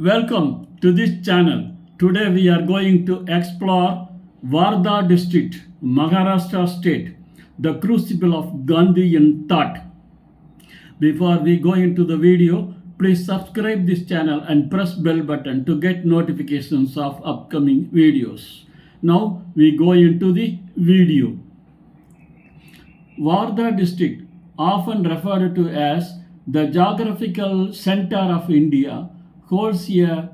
Welcome to this channel. Today we are going to explore Wardha District, Maharashtra State, the Crucible of Gandhian Thought. Before we go into the video, please subscribe this channel and press bell button to get notifications of upcoming videos. Now we go into the video. Wardha District, often referred to as the geographical center of India, holds a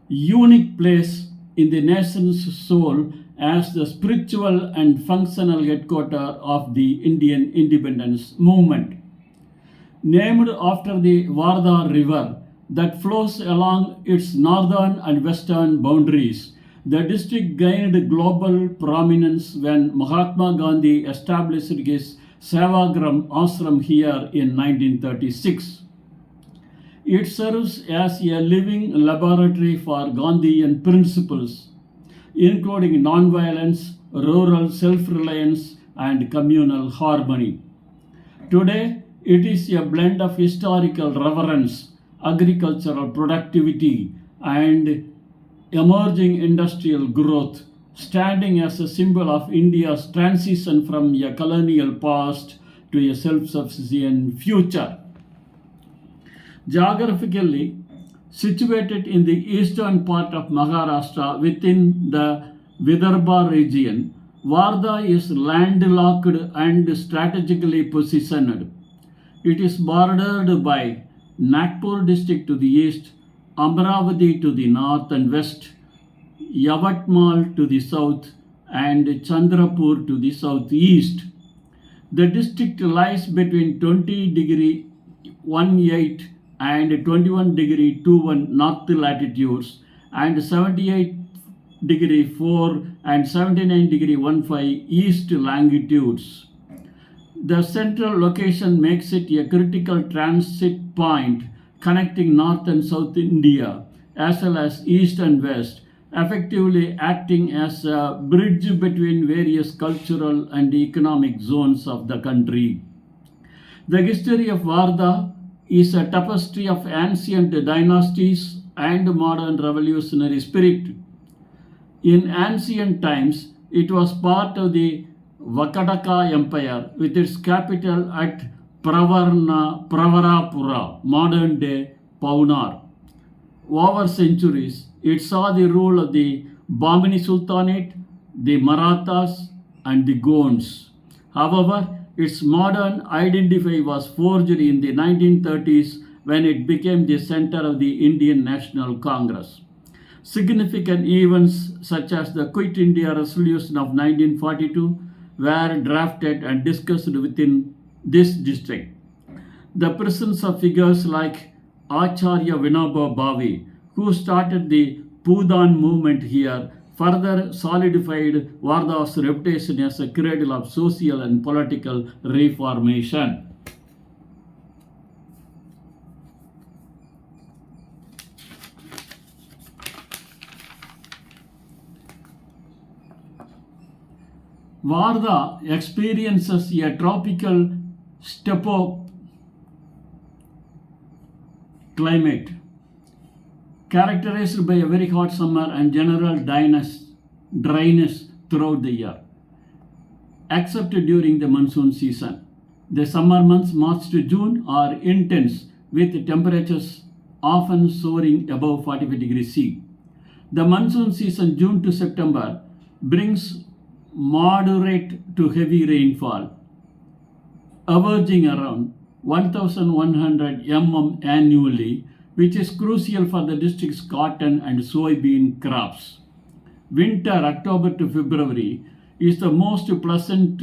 unique place in the nation's soul as the spiritual and functional headquarters of the Indian independence movement. Named after the Wardha River that flows along its northern and western boundaries, the district gained global prominence when Mahatma Gandhi established his Sevagram ashram here in 1936. It serves as a living laboratory for Gandhian principles, including nonviolence, rural self-reliance, and communal harmony. Today, it is a blend of historical reverence, agricultural productivity, and emerging industrial growth, standing as a symbol of India's transition from a colonial past to a self-sufficient future. Geographically situated in the eastern part of Maharashtra within the Vidarbha region, Wardha is landlocked and strategically positioned. It is bordered by Nagpur district to the east, Amravati to the north and west, Yavatmal to the south, and Chandrapur to the southeast. The district lies between 20°18' and 21°21' north latitudes and 78°4' and 79°15' east longitudes. The central location makes it a critical transit point connecting North and South India as well as East and West, effectively acting as a bridge between various cultural and economic zones of the country. The history of Wardha is a tapestry of ancient dynasties and modern revolutionary spirit. In ancient times, it was part of the Vakataka Empire with its capital at Pravarapura, modern day Paunar. Over centuries, it saw the rule of the Bahmani Sultanate, the Marathas, and the Gonds. However, its modern identity was forged in the 1930s when it became the center of the Indian National Congress. Significant events such as the Quit India Resolution of 1942 were drafted and discussed within this district. The presence of figures like Acharya Vinoba Bhave, who started the Pudan movement here, further solidified Wardha's reputation as a cradle of social and political reformation. Wardha experiences a tropical steppe climate characterized by a very hot summer and general dryness throughout the year, except during the monsoon season. The summer months, March to June, are intense with temperatures often soaring above 45 degrees C. The monsoon season, June to September, brings moderate to heavy rainfall, averaging around 1,100 mm annually, which is crucial for the district's cotton and soybean crops. Winter, October to February, is the most pleasant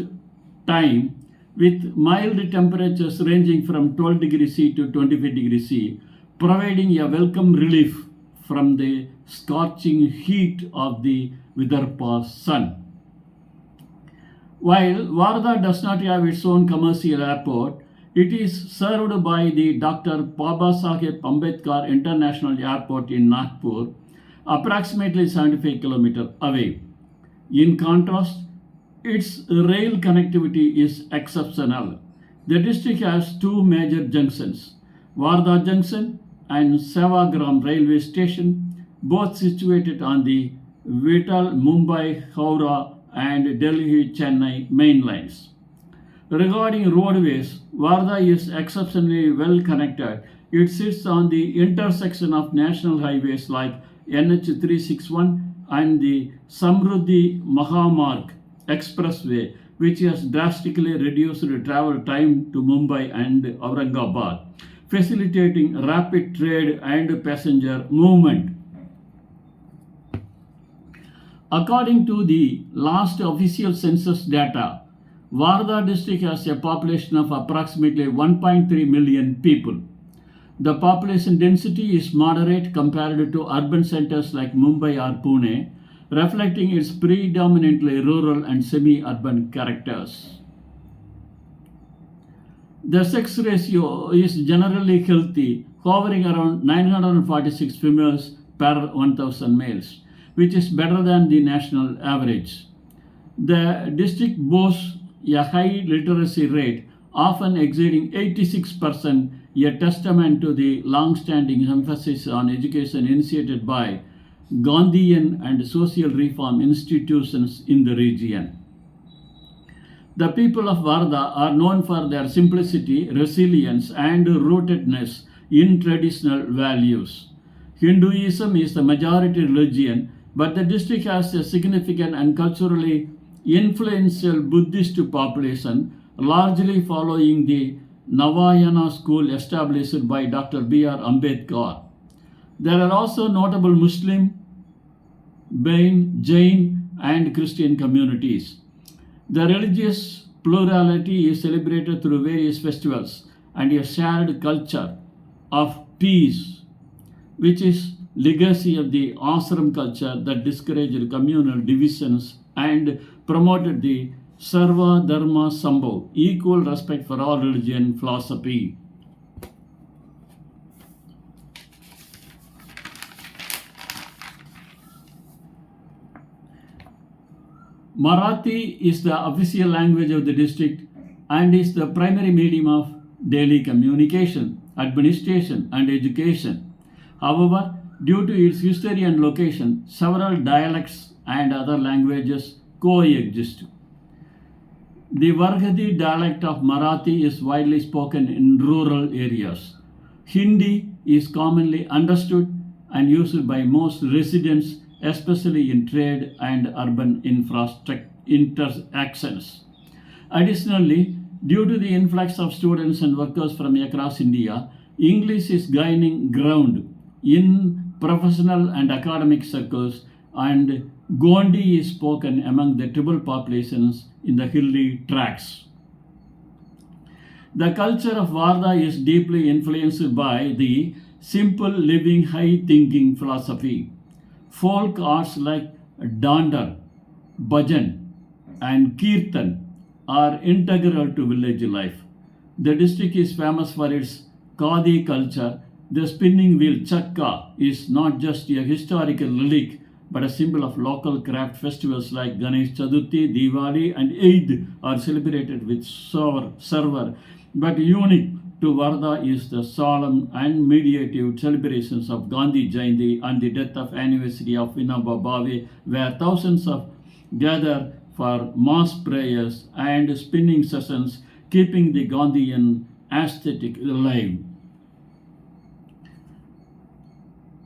time with mild temperatures ranging from 12 degrees C to 25 degrees C, providing a welcome relief from the scorching heat of the Vidarbha sun. While Wardha does not have its own commercial airport, it is served by the Dr. Babasaheb Ambedkar International Airport in Nagpur, approximately 75 km away. In contrast, its rail connectivity is exceptional. The district has two major junctions, Wardha Junction and Sevagram railway station, both situated on the Vital Mumbai Howrah and Delhi Chennai main lines. Regarding roadways, Wardha is exceptionally well connected. It sits on the intersection of national highways like NH 361 and the Samruddhi Mahamarg Expressway, which has drastically reduced travel time to Mumbai and Aurangabad, facilitating rapid trade and passenger movement. According to the last official census data, Wardha district has a population of approximately 1.3 million people. The population density is moderate compared to urban centers like Mumbai or Pune, reflecting its predominantly rural and semi-urban characters. The sex ratio is generally healthy, hovering around 946 females per 1000 males, which is better than the national average. The district boasts a high literacy rate, often exceeding 86%, a testament to the long-standing emphasis on education initiated by Gandhian and social reform institutions in the region. The people of Wardha are known for their simplicity, resilience, and rootedness in traditional values. Hinduism is the majority religion, but the district has a significant and culturally influential Buddhist population, largely following the Navayana school established by Dr. B.R. Ambedkar. There are also notable Muslim, Jain, and Christian communities. The religious plurality is celebrated through various festivals and a shared culture of peace, which is legacy of the ashram culture that discouraged communal divisions and promoted the Sarva Dharma Sambhav, equal respect for all religion philosophy. Marathi is the official language of the district and is the primary medium of daily communication, administration, and education. However, due to its history and location, several dialects and other languages coexist. The Wardha dialect of Marathi is widely spoken in rural areas. Hindi is commonly understood and used by most residents, especially in trade and urban interactions. Additionally, due to the influx of students and workers from across India, English is gaining ground in professional and academic circles, and Gondi is spoken among the tribal populations in the hilly tracts. The culture of Wardha is deeply influenced by the simple living, high thinking philosophy. Folk arts like Dandar, Bhajan, and Kirtan are integral to village life. The district is famous for its Khadi culture. The spinning wheel chakka is not just a historical relic but a symbol of local craft. Festivals like Ganesh Chaturthi, Diwali, and Eid are celebrated with fervor, but unique to Wardha is the solemn and meditative celebrations of Gandhi Jayanti and the death of anniversary of Vinoba Bhave, where thousands of gather for mass prayers and spinning sessions, keeping the Gandhian aesthetic alive.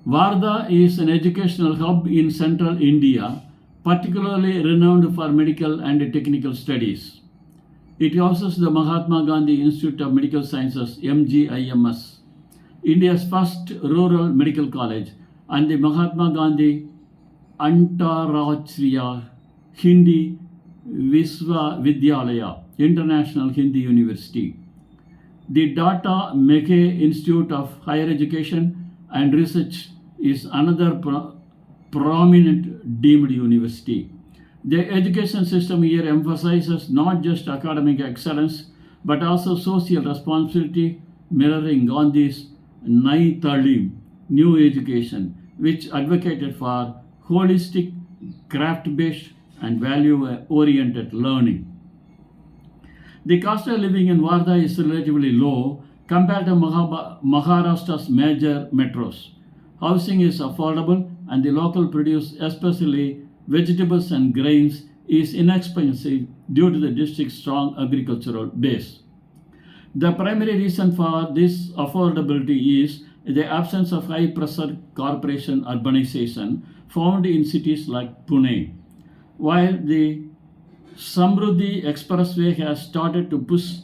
Wardha is an educational hub in central India, particularly renowned for medical and technical studies. It houses the Mahatma Gandhi Institute of Medical Sciences, MGIMS, India's first rural medical college, and the Mahatma Gandhi Antarashtriya Hindi Viswavidyalaya, International Hindi University. The Tata McKay Institute of Higher Education and Research is another prominent deemed university. The education system here emphasizes not just academic excellence but also social responsibility, mirroring Gandhi's Nai Talim, new education, which advocated for holistic, craft-based, and value-oriented learning. The cost of living in Wardha is relatively low, compared to Maharashtra's major metros. Housing is affordable and the local produce, especially vegetables and grains, is inexpensive due to the district's strong agricultural base. The primary reason for this affordability is the absence of high pressure corporation urbanization found in cities like Pune. While the Samruddhi Expressway has started to push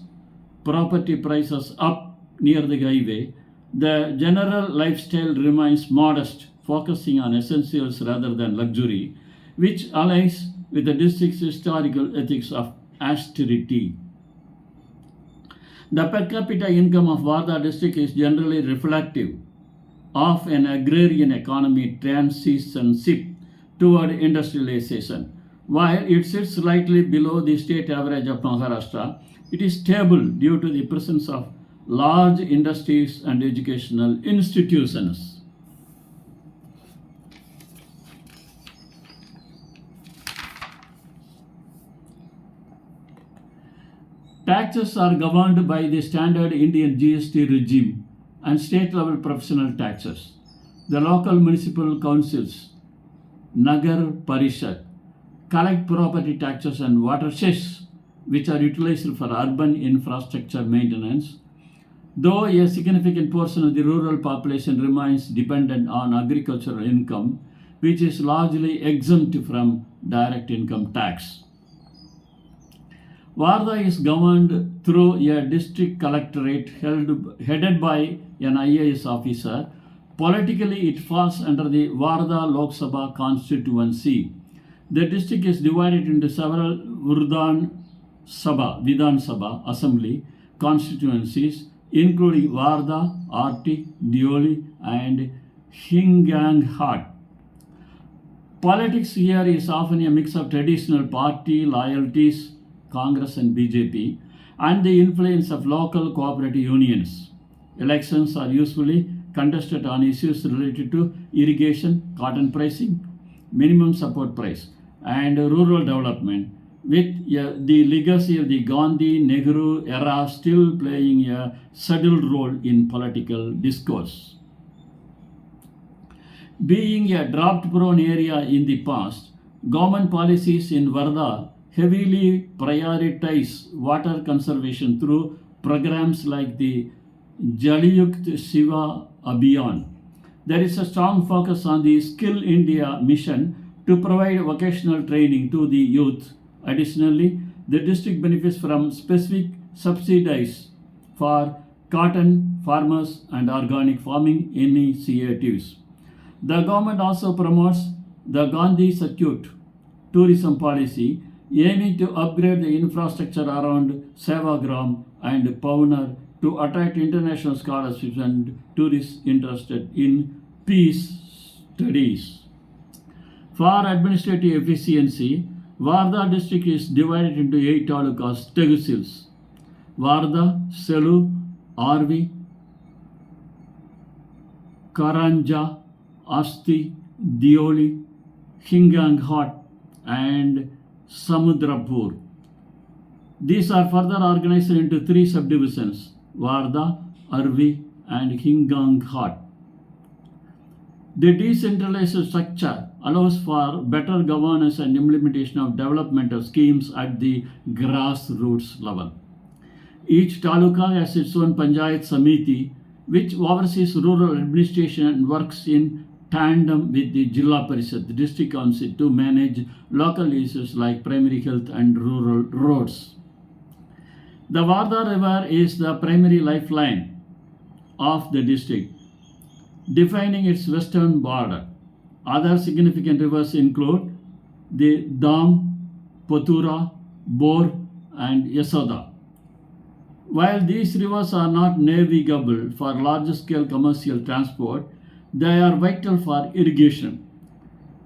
property prices up near the highway, the general lifestyle remains modest, focusing on essentials rather than luxury, which aligns with the district's historical ethics of austerity. The per capita income of Wardha district is generally reflective of an agrarian economy transition toward industrialization. While it sits slightly below the state average of Maharashtra, it is stable due to the presence of large industries and educational institutions. Taxes are governed by the standard Indian GST regime and state level professional taxes. The local municipal councils, Nagar Parishad, collect property taxes and water cess, which are utilized for urban infrastructure maintenance. Though a significant portion of the rural population remains dependent on agricultural income, which is largely exempt from direct income tax. Wardha is governed through a district collectorate headed by an IAS officer. Politically, it falls under the Wardha Lok Sabha constituency. The district is divided into several Vidhan Sabha assembly constituencies, including Wardha, Arti, Deoli, and Hinganghat. Politics here is often a mix of traditional party loyalties, Congress and BJP, and the influence of local cooperative unions. Elections are usually contested on issues related to irrigation, cotton pricing, minimum support price, and rural development, with the legacy of the Gandhi-Nehru era still playing a subtle role in political discourse. Being a drought-prone area in the past, government policies in Wardha heavily prioritize water conservation through programs like the Jaliyukt Shiva Abhiyan. There is a strong focus on the Skill India mission to provide vocational training to the youth. Additionally, the district benefits from specific subsidies for cotton farmers and organic farming initiatives. The government also promotes the Gandhi Circuit tourism policy, aiming to upgrade the infrastructure around Sevagram and Paunar to attract international scholarships and tourists interested in peace studies. For administrative efficiency, Wardha district is divided into 8 talukas tehsils: Wardha, Selu, Arvi, Karanja, Asti, Deoli, Hinganghat, and Samudrapur. These are further organized into 3 subdivisions: Wardha, Arvi, and Hinganghat. The decentralized structure allows for better governance and implementation of developmental schemes at the grassroots level. Each taluka has its own Panchayat Samiti, which oversees rural administration and works in tandem with the Jilla Parishad, the district council, to manage local issues like primary health and rural roads. The Wardha River is the primary lifeline of the district, defining its western border. Other significant rivers include the Dam, Potura, Bor, and Yasoda. While these rivers are not navigable for large-scale commercial transport, they are vital for irrigation.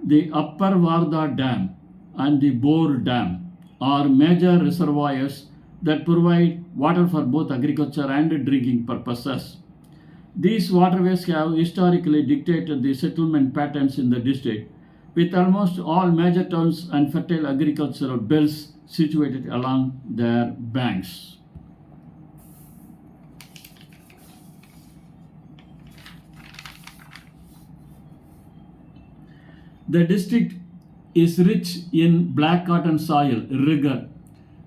The Upper Wardha Dam and the Bor Dam are major reservoirs that provide water for both agriculture and drinking purposes. These waterways have historically dictated the settlement patterns in the district, with almost all major towns and fertile agricultural belts situated along their banks. The district is rich in black cotton soil, rigor,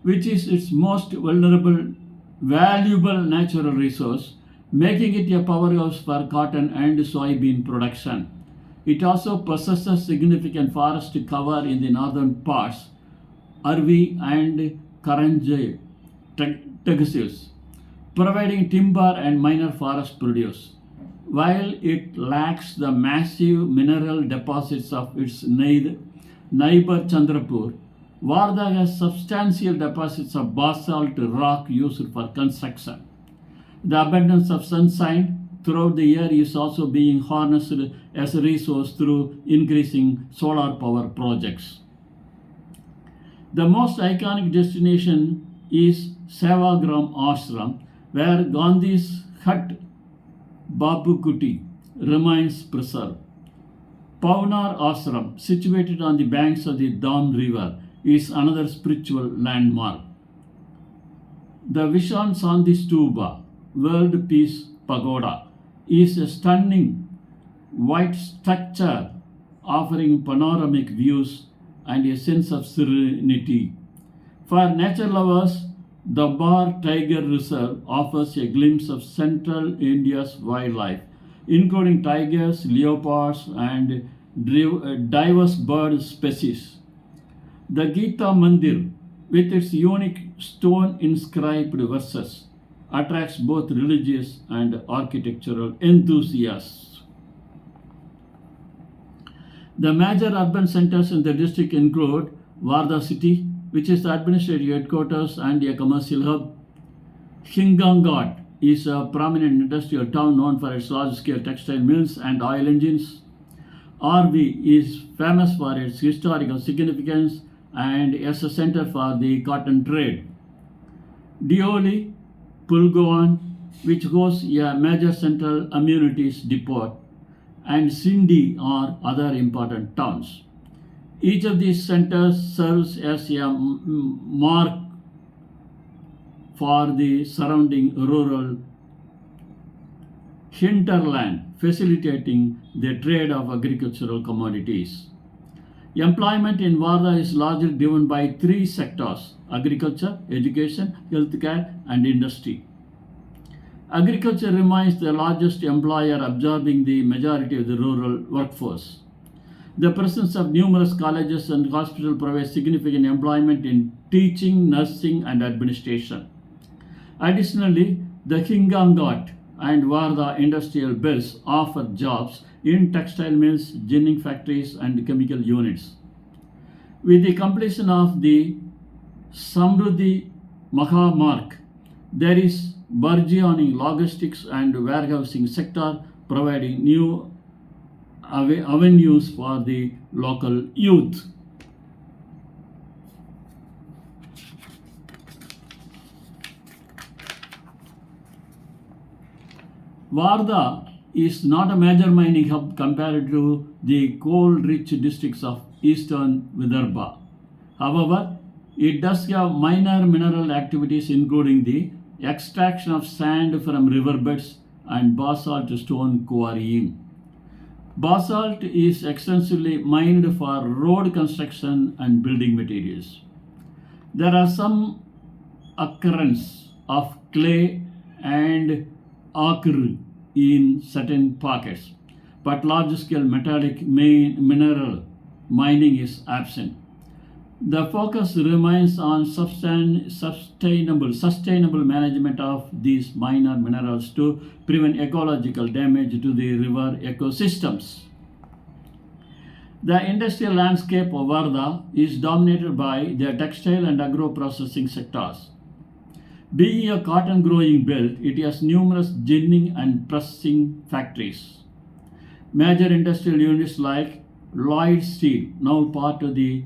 which is its most valuable natural resource, making it a powerhouse for cotton and soybean production. It also possesses significant forest cover in the northern parts, Arvi and Karanjay tehsils, providing timber and minor forest produce. While it lacks the massive mineral deposits of its neighbor Chandrapur, Wardha has substantial deposits of basalt rock used for construction. The abundance of sunshine throughout the year is also being harnessed as a resource through increasing solar power projects. The most iconic destination is Sevagram Ashram, where Gandhi's hut Babu Kuti remains preserved. Paunar Ashram, situated on the banks of the Dam River, is another spiritual landmark. The Vishan Sandhi Stupa, World Peace Pagoda, is a stunning white structure offering panoramic views and a sense of serenity. For nature lovers, the Bar Tiger Reserve offers a glimpse of central India's wildlife, including tigers, leopards, and diverse bird species. The Gita Mandir, with its unique stone inscribed verses, attracts both religious and architectural enthusiasts. The major urban centers in the district include Wardha city, which is the administrative headquarters and a commercial hub. Hinganghat is a prominent industrial town known for its large-scale textile mills and oil engines. RV is famous for its historical significance and as a center for the cotton trade. Deoli, Pulgoan, which hosts a major central amenities depot, and Sindhi are other important towns. Each of these centers serves as a mark for the surrounding rural hinterland, facilitating the trade of agricultural commodities. Employment in Wardha is largely driven by three sectors: agriculture, education, healthcare, and industry. Agriculture remains the largest employer, absorbing the majority of the rural workforce. The presence of numerous colleges and hospitals provides significant employment in teaching, nursing, and administration. Additionally, the Hinganghat and Wardha industrial belts offer jobs in textile mills, ginning factories, and chemical units. With the completion of the Samruddhi Mahamarg, there is burgeoning logistics and warehousing sector, providing new avenues for the local youth. Wardha is not a major mining hub compared to the coal-rich districts of eastern Vidarbha. However, it does have minor mineral activities including the extraction of sand from riverbeds and basalt stone quarrying. Basalt is extensively mined for road construction and building materials. There are some occurrence of clay and ochre in certain pockets, but large-scale metallic mineral mining is absent. The focus remains on sustainable management of these minor minerals to prevent ecological damage to the river ecosystems. The industrial landscape of Wardha is dominated by the textile and agro-processing sectors. Being a cotton growing belt, it has numerous ginning and pressing factories. Major industrial units like Lloyd Steel, now part of the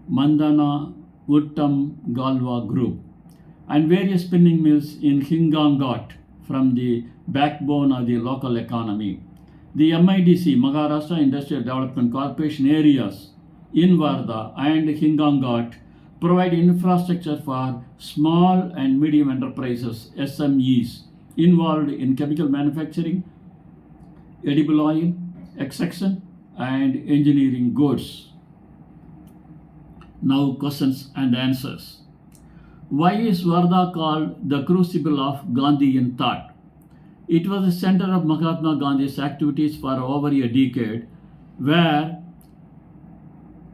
Mandana Uttam Galva Group, and various spinning mills in Hinganghat from the backbone of the local economy. The MIDC, Maharashtra Industrial Development Corporation areas in Wardha and Hinganghat provide infrastructure for small and medium enterprises, SMEs, involved in chemical manufacturing, edible oil, extraction, and engineering goods. Now questions and answers. Why is Wardha called the Crucible of Gandhian Thought? It was the center of Mahatma Gandhi's activities for over a decade, where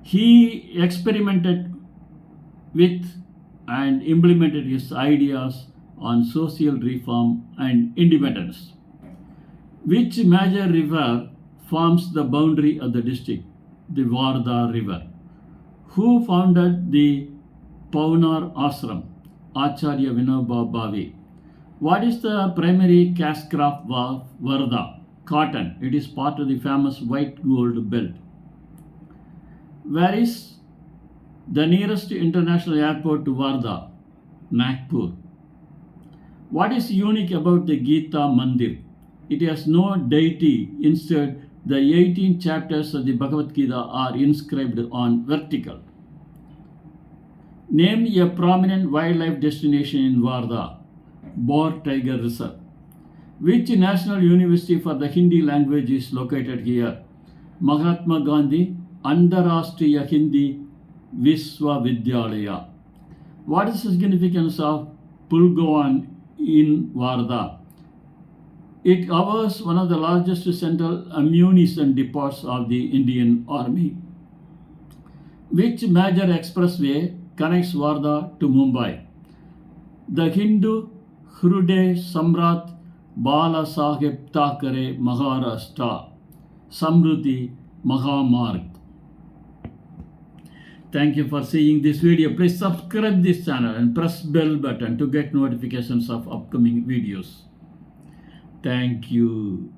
he experimented with and implemented his ideas on social reform and independence. Which major river forms the boundary of the district? The Wardha River. Who founded the Paunar Ashram? Acharya Vinoba Bhave. What is the primary cash crop of Wardha? Cotton. It is part of the famous white gold belt. Where is the nearest international airport to Wardha? Nagpur. What is unique about the Gita Mandir? It has no deity. Instead, the 18 chapters of the Bhagavad Gita are inscribed on vertical. Name a prominent wildlife destination in Wardha. Boar Tiger Reserve. Which national university for the Hindi language is located here? Mahatma Gandhi Antarashtriya Hindi Viswavidyalaya. What is the significance of Pulgoan in Wardha? It covers one of the largest central ammunition depots of the Indian Army. Which major expressway connects Wardha to Mumbai? The Hindu Hruday Samrat Bala Saheb Thackeray Maharashtra Samruddhi Mahamarg. Thank you for seeing this video. Please subscribe this channel and press bell button to get notifications of upcoming videos. Thank you.